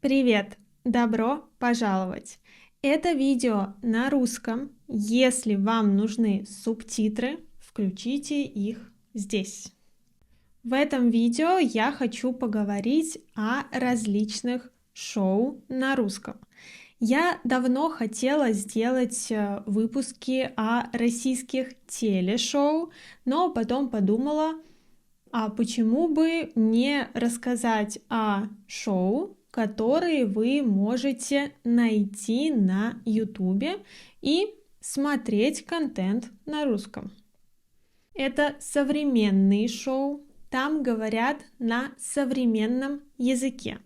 Привет! Добро пожаловать! Это видео на русском. Если вам нужны субтитры, включите их здесь. В этом видео я хочу поговорить о различных шоу на русском. Я давно хотела сделать выпуски о российских телешоу, но потом подумала, а почему бы не рассказать о шоу, которые вы можете найти на YouTube и смотреть контент на русском. Это современные шоу, там говорят на современном языке.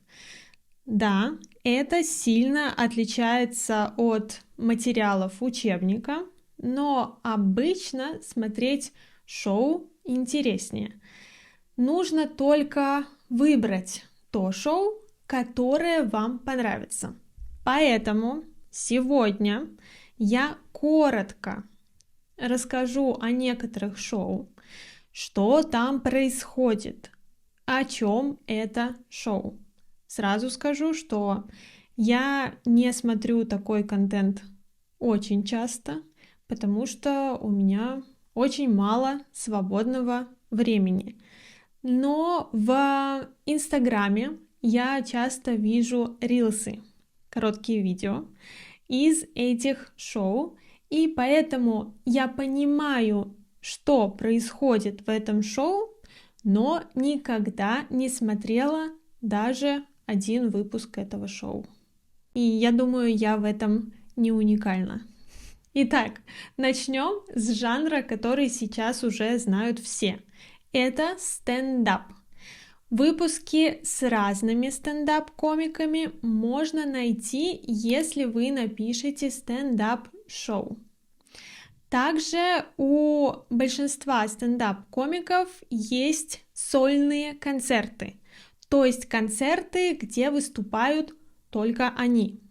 Да, это сильно отличается от материалов учебника, но обычно смотреть шоу интереснее. Нужно только выбрать то шоу, которое вам понравится. Поэтому сегодня я коротко расскажу о некоторых шоу, что там происходит, о чем это шоу. Сразу скажу, что я не смотрю такой контент очень часто, потому что у меня очень мало свободного времени. Но в Инстаграме я часто вижу рилсы, короткие видео из этих шоу, и поэтому я понимаю, что происходит в этом шоу, но никогда не смотрела даже один выпуск этого шоу. И я думаю, я в этом не уникальна. Итак, начнем с жанра, который сейчас уже знают все. Это стендап. Выпуски с разными стендап-комиками можно найти, если вы напишете стендап-шоу. Также у большинства стендап-комиков есть сольные концерты, то есть концерты, где выступают только они.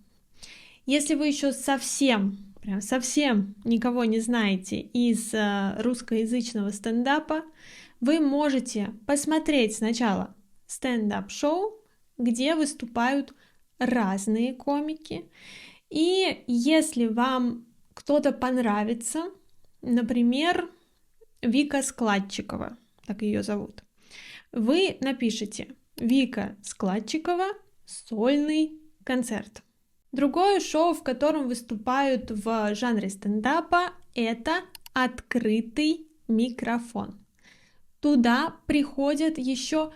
Если вы еще совсем никого не знаете из русскоязычного стендапа, вы можете посмотреть сначала стендап-шоу, где выступают разные комики. И если вам кто-то понравится, например, Вика Складчикова, так ее зовут, вы напишите «Вика Складчикова. Сольный концерт». Другое шоу, в котором выступают в жанре стендапа, это «Открытый микрофон». Туда приходят еще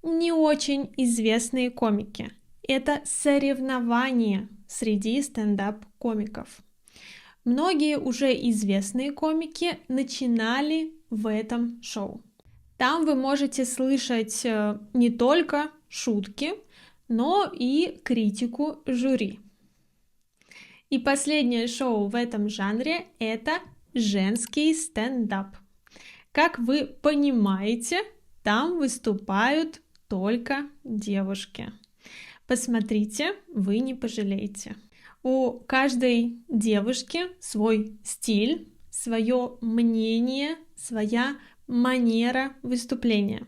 не очень известные комики. Это соревнование среди стендап-комиков. Многие уже известные комики начинали в этом шоу. Там вы можете слышать не только шутки, но и критику жюри. И последнее шоу в этом жанре – это женский стендап. Как вы понимаете, там выступают только девушки. Посмотрите, вы не пожалеете. У каждой девушки свой стиль, свое мнение, своя манера выступления.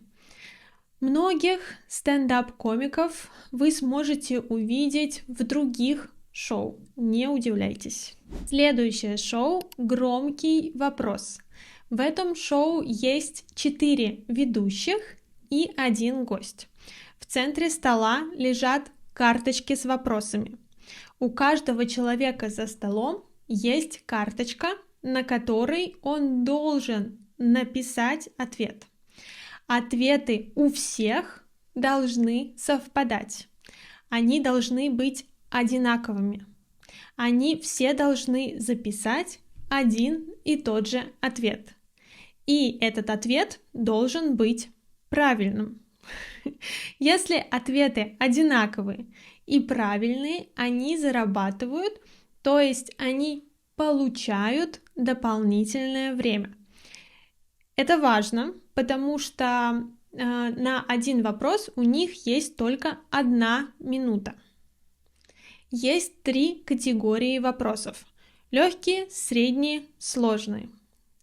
Многих стендап-комиков вы сможете увидеть в других шоу, не удивляйтесь. Следующее шоу «Громкий вопрос». В этом шоу есть 4 ведущих и 1 гость. В центре стола лежат карточки с вопросами. У каждого человека за столом есть карточка, на которой он должен написать ответ. Ответы у всех должны совпадать. Они должны быть одинаковыми. Они все должны записать один и тот же ответ. И этот ответ должен быть правильным. Если ответы одинаковые и правильные, они зарабатывают, то есть они получают дополнительное время. Это важно, потому что на один вопрос у них есть только 1 минута. Есть 3 категории вопросов: легкие, средние, сложные.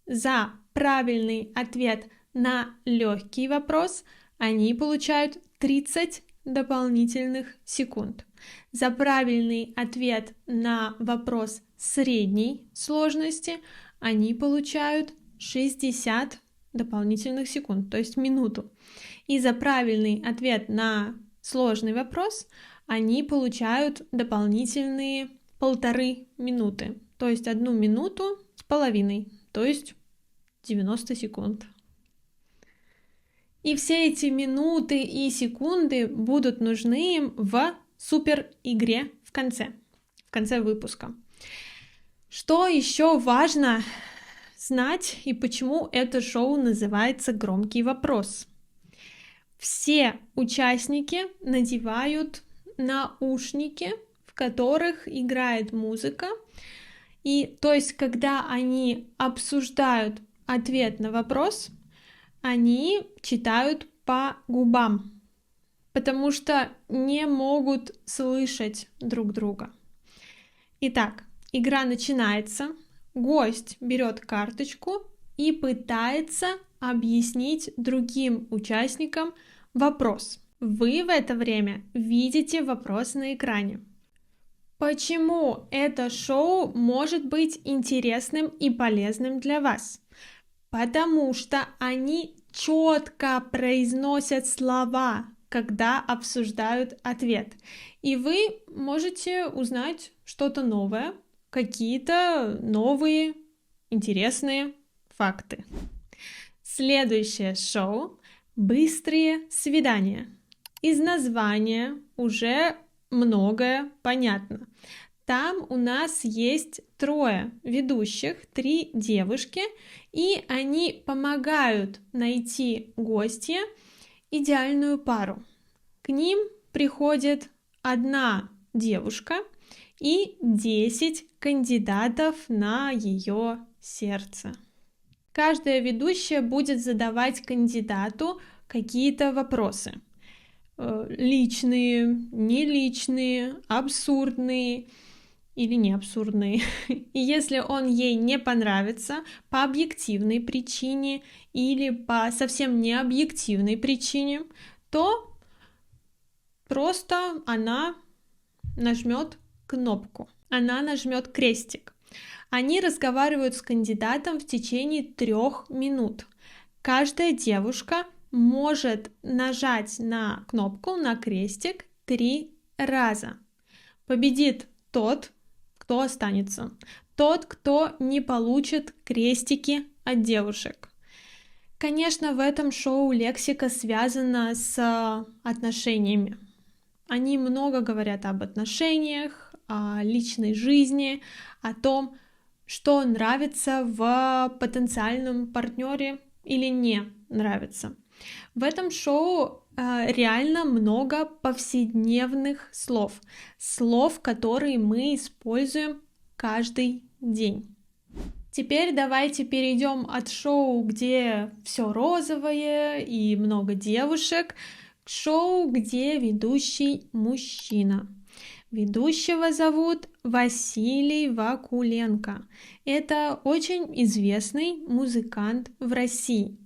За правильный ответ на легкий вопрос они получают 30 дополнительных секунд. За правильный ответ на вопрос средней сложности они получают 60 дополнительных секунд, то есть минуту. И за правильный ответ на сложный вопрос они получают дополнительные 1,5 минуты, то есть 1,5 минуты, то есть 90 секунд. И все эти минуты и секунды будут нужны им в супер игре в конце выпуска. Что еще важно знать и почему это шоу называется «Громкий вопрос»? Все участники надевают наушники, в которых играет музыка, и то есть когда они обсуждают ответ на вопрос, они читают по губам, потому что не могут слышать друг друга. Итак, игра начинается, гость берет карточку и пытается объяснить другим участникам вопрос. Вы в это время видите вопрос на экране. Почему это шоу может быть интересным и полезным для вас? Потому что они четко произносят слова, когда обсуждают ответ. И вы можете узнать что-то новое, какие-то новые интересные факты. Следующее шоу «Быстрые свидания». Из названия уже многое понятно. Там у нас есть 3 ведущих, 3 девушки, и они помогают найти гостья идеальную пару. К ним приходит 1 девушка и 10 кандидатов на ее сердце. Каждая ведущая будет задавать кандидату какие-то вопросы. Личные, неличные, абсурдные или не абсурдные. И если он ей не понравится по объективной причине или по совсем необъективной причине, то просто она нажмет кнопку, она нажмет крестик. Они разговаривают с кандидатом в течение 3 минут. Каждая девушка может нажать на кнопку, на крестик 3 раза. Победит тот, кто останется. Тот, кто не получит крестики от девушек. Конечно, в этом шоу лексика связана с отношениями. Они много говорят об отношениях, о личной жизни, о том, что нравится в потенциальном партнере или не нравится. В этом шоу реально много повседневных слов, которые мы используем каждый день. Теперь давайте перейдем от шоу, где все розовое и много девушек, к шоу, где ведущий мужчина. Ведущего зовут Василий Вакуленко. Это очень известный музыкант в России.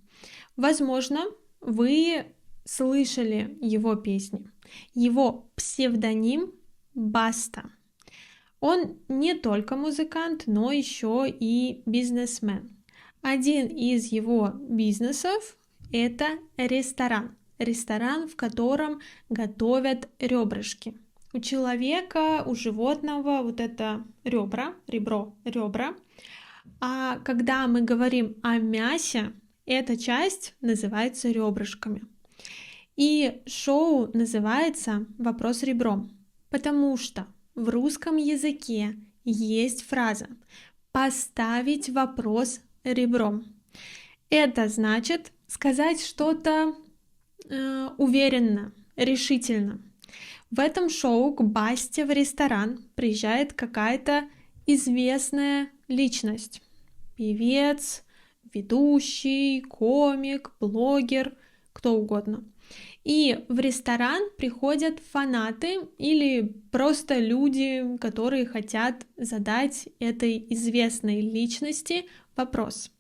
Возможно, вы слышали его песни. Его псевдоним Баста. Он не только музыкант, но еще и бизнесмен. Один из его бизнесов – это ресторан. Ресторан, в котором готовят ребрышки. У человека, у животного вот это ребра. А когда мы говорим о мясе, эта часть называется ребрышками. И шоу называется «Вопрос ребром», потому что в русском языке есть фраза «поставить вопрос ребром». Это значит сказать что-то уверенно, решительно. В этом шоу к Басте в ресторан приезжает какая-то известная личность. Певец, ведущий, комик, блогер, кто угодно. И в ресторан приходят фанаты или просто люди, которые хотят задать этой известной личности вопрос.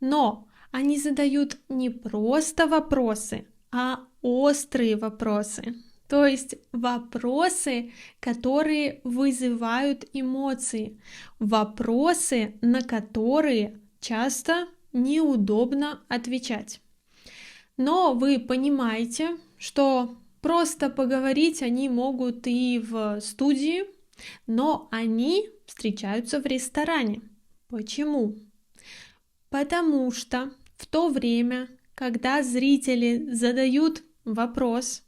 Но они задают не просто вопросы, а острые вопросы. То есть вопросы, которые вызывают эмоции, вопросы, на которые часто неудобно отвечать. Но вы понимаете, что просто поговорить они могут и в студии, но они встречаются в ресторане. Почему? Потому что в то время, когда зрители задают вопрос,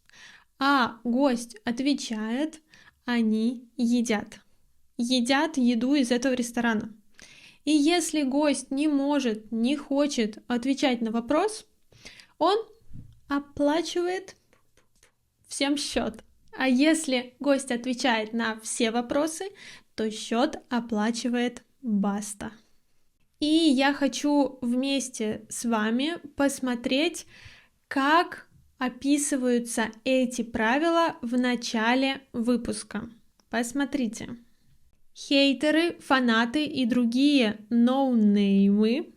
а гость отвечает, они едят. Едят еду из этого ресторана. И если гость не может, не хочет отвечать на вопрос, он оплачивает всем счет. А если гость отвечает на все вопросы, то счет оплачивает Баста. И я хочу вместе с вами посмотреть, как описываются эти правила в начале выпуска. Посмотрите. Хейтеры, фанаты и другие ноунеймы.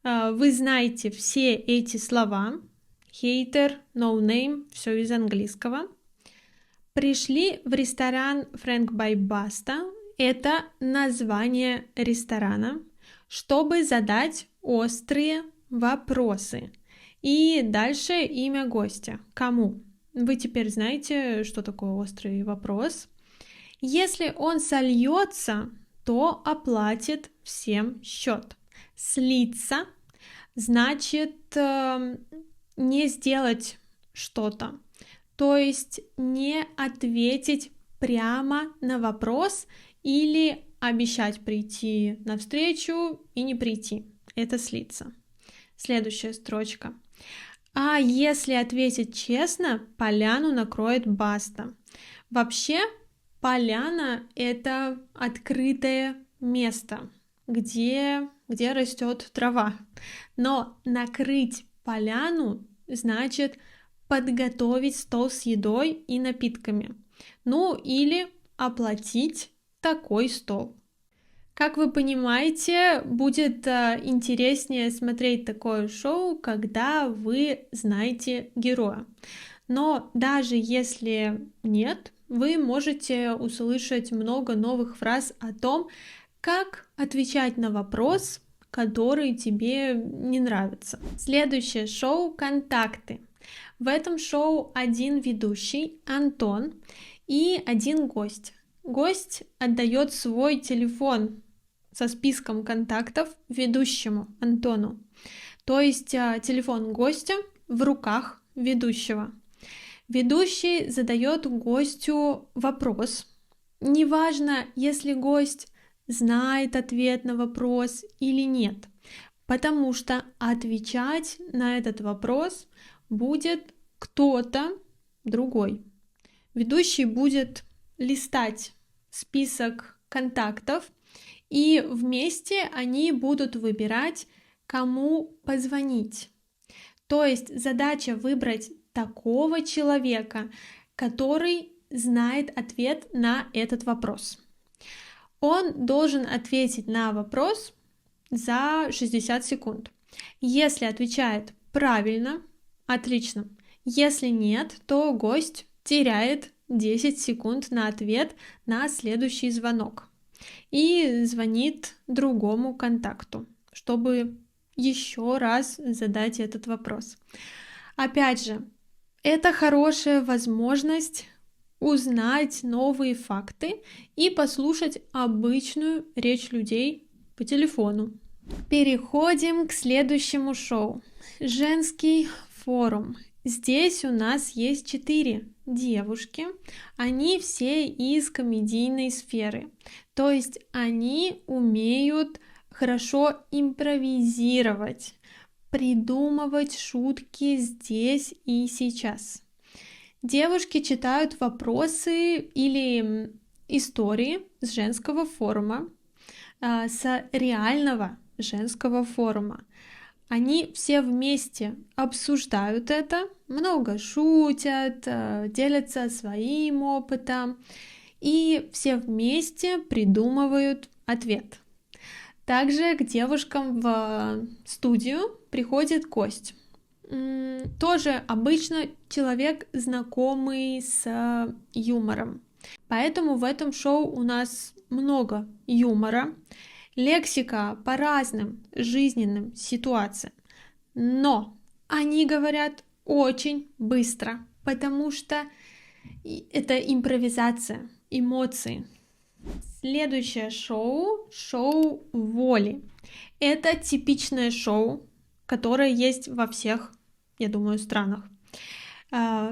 Вы знаете все эти слова. Хейтер, ноунейм, все из английского. Пришли в ресторан Frank by Basta. Это название ресторана, чтобы задать острые вопросы. И дальше имя гостя. Кому? Вы теперь знаете, что такое острый вопрос. Если он сольется, то оплатит всем счет. Слиться значит не сделать что-то, то есть не ответить прямо на вопрос или обещать прийти на встречу и не прийти. Это слиться. Следующая строчка. А если ответить честно, поляну накроет Баста. Вообще, поляна — это открытое место, где растет трава. Но накрыть поляну значит подготовить стол с едой и напитками. Ну или оплатить такой стол. Как вы понимаете, будет интереснее смотреть такое шоу, когда вы знаете героя. Но даже если нет, вы можете услышать много новых фраз о том, как отвечать на вопрос, который тебе не нравится. Следующее шоу «Контакты». В этом шоу один ведущий, Антон, и один гость. Гость отдает свой телефон со списком контактов ведущему, Антону. То есть телефон гостя в руках ведущего. Ведущий задает гостю вопрос. Неважно, если гость знает ответ на вопрос или нет, потому что отвечать на этот вопрос будет кто-то другой. Ведущий будет листать список контактов, и вместе они будут выбирать, кому позвонить. То есть задача выбрать такого человека, который знает ответ на этот вопрос. Он должен ответить на вопрос за 60 секунд. Если отвечает правильно, отлично. Если нет, то гость теряет 10 секунд на ответ на следующий звонок и звонит другому контакту, чтобы еще раз задать этот вопрос. Опять же, это хорошая возможность узнать новые факты и послушать обычную речь людей по телефону. Переходим к следующему шоу. Женский форум. Здесь у нас есть 4 девушки. Они все из комедийной сферы. То есть они умеют хорошо импровизировать, придумывать шутки здесь и сейчас. Девушки читают вопросы или истории с женского форума, с реального женского форума. Они все вместе обсуждают это, много шутят, делятся своим опытом, и все вместе придумывают ответ. Также к девушкам в студию приходит гость. тоже обычно человек, знакомый с юмором. Поэтому в этом шоу у нас много юмора, лексика по разным жизненным ситуациям. Но они говорят очень быстро, потому что это импровизация, эмоции. Следующее шоу Воли. Это типичное шоу, которое есть во всех, я думаю, странах.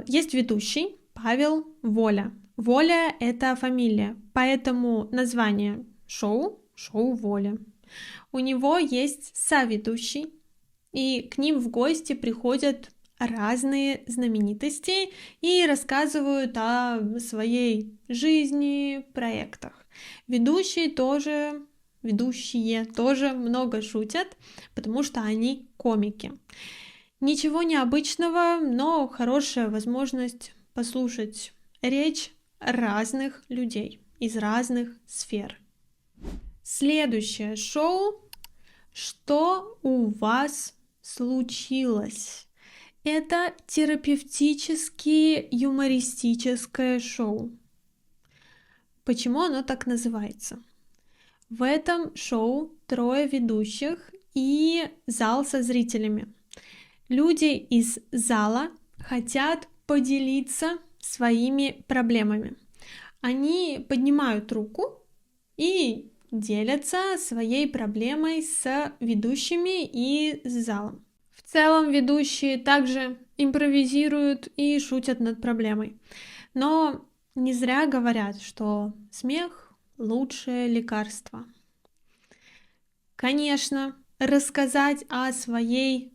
Есть ведущий Павел Воля. Воля — это фамилия, поэтому название шоу Воля. У него есть соведущий, и к ним в гости приходят разные знаменитости и рассказывают о своей жизни, проектах. Ведущие тоже много шутят, потому что они комики. Ничего необычного, но хорошая возможность послушать речь разных людей из разных сфер. Следующее шоу «Что у вас случилось?» Это терапевтически юмористическое шоу. Почему оно так называется? В этом шоу 3 ведущих и зал со зрителями. Люди из зала хотят поделиться своими проблемами. Они поднимают руку и делятся своей проблемой с ведущими и с залом. В целом ведущие также импровизируют и шутят над проблемой. Но не зря говорят, что смех — лучшее лекарство. Конечно, рассказать о своей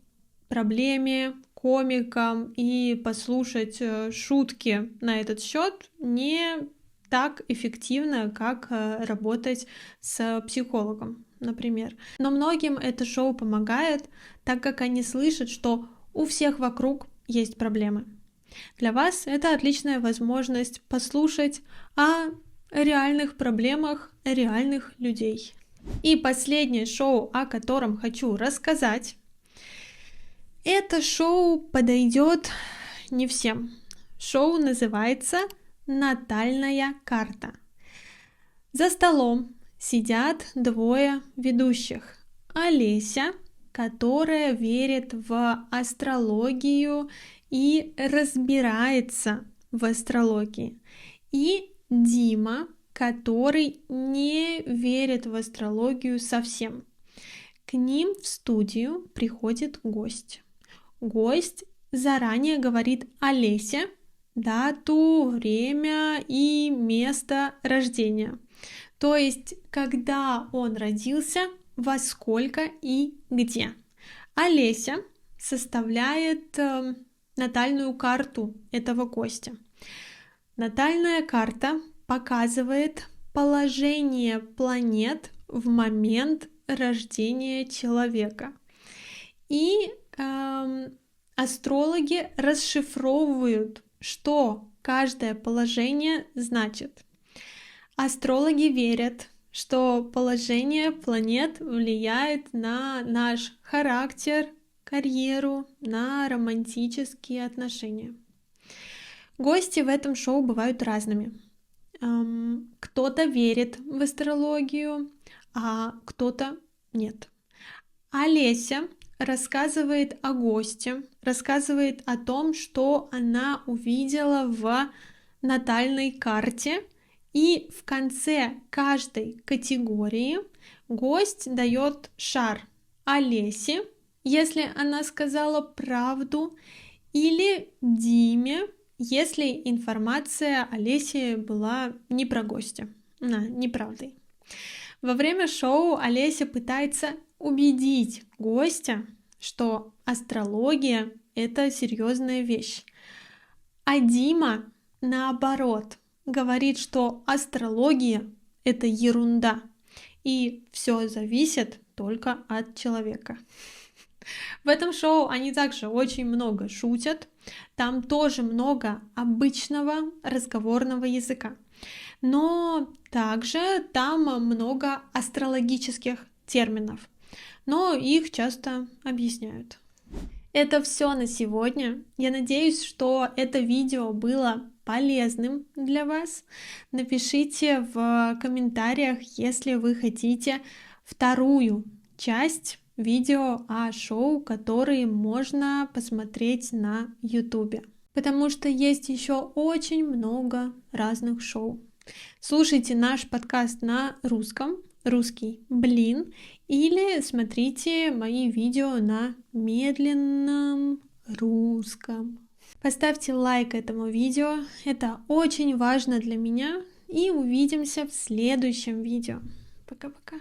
проблеме комикам и послушать шутки на этот счет не так эффективно, как работать с психологом, например. Но многим это шоу помогает, так как они слышат, что у всех вокруг есть проблемы. Для вас это отличная возможность послушать о реальных проблемах реальных людей. И последнее шоу, о котором хочу рассказать, это шоу подойдет не всем. Шоу называется «Натальная карта». За столом сидят 2 ведущих. Олеся, которая верит в астрологию и разбирается в астрологии, и Дима, который не верит в астрологию совсем. К ним в студию приходит гость. Гость заранее говорит Олесе дату, время и место рождения. То есть, когда он родился, во сколько и где. Олеся составляет натальную карту этого гостя. Натальная карта показывает положение планет в момент рождения человека. И астрологи расшифровывают, что каждое положение значит. Астрологи верят, что положение планет влияет на наш характер, карьеру, на романтические отношения. Гости в этом шоу бывают разными. Кто-то верит в астрологию, а кто-то нет. Олеся рассказывает о госте, рассказывает о том, что она увидела в натальной карте, и в конце каждой категории гость дает шар Олесе, если она сказала правду, или Диме, если информация Олеси была не про гостя, неправдой. Во время шоу Олеся пытается убедить гостя, что астрология — это серьезная вещь. А Дима, наоборот, говорит, что астрология — это ерунда, и все зависит только от человека. В этом шоу они также очень много шутят, там тоже много обычного разговорного языка, но также там много астрологических терминов, но их часто объясняют. Это все на сегодня. Я надеюсь, что это видео было полезным для вас. Напишите в комментариях, если вы хотите вторую часть видео о шоу, которые можно посмотреть на YouTube. Потому что есть еще очень много разных шоу. Слушайте наш подкаст на русском, русский блин, или смотрите мои видео на медленном русском. Поставьте лайк этому видео, это очень важно для меня, и увидимся в следующем видео. Пока-пока.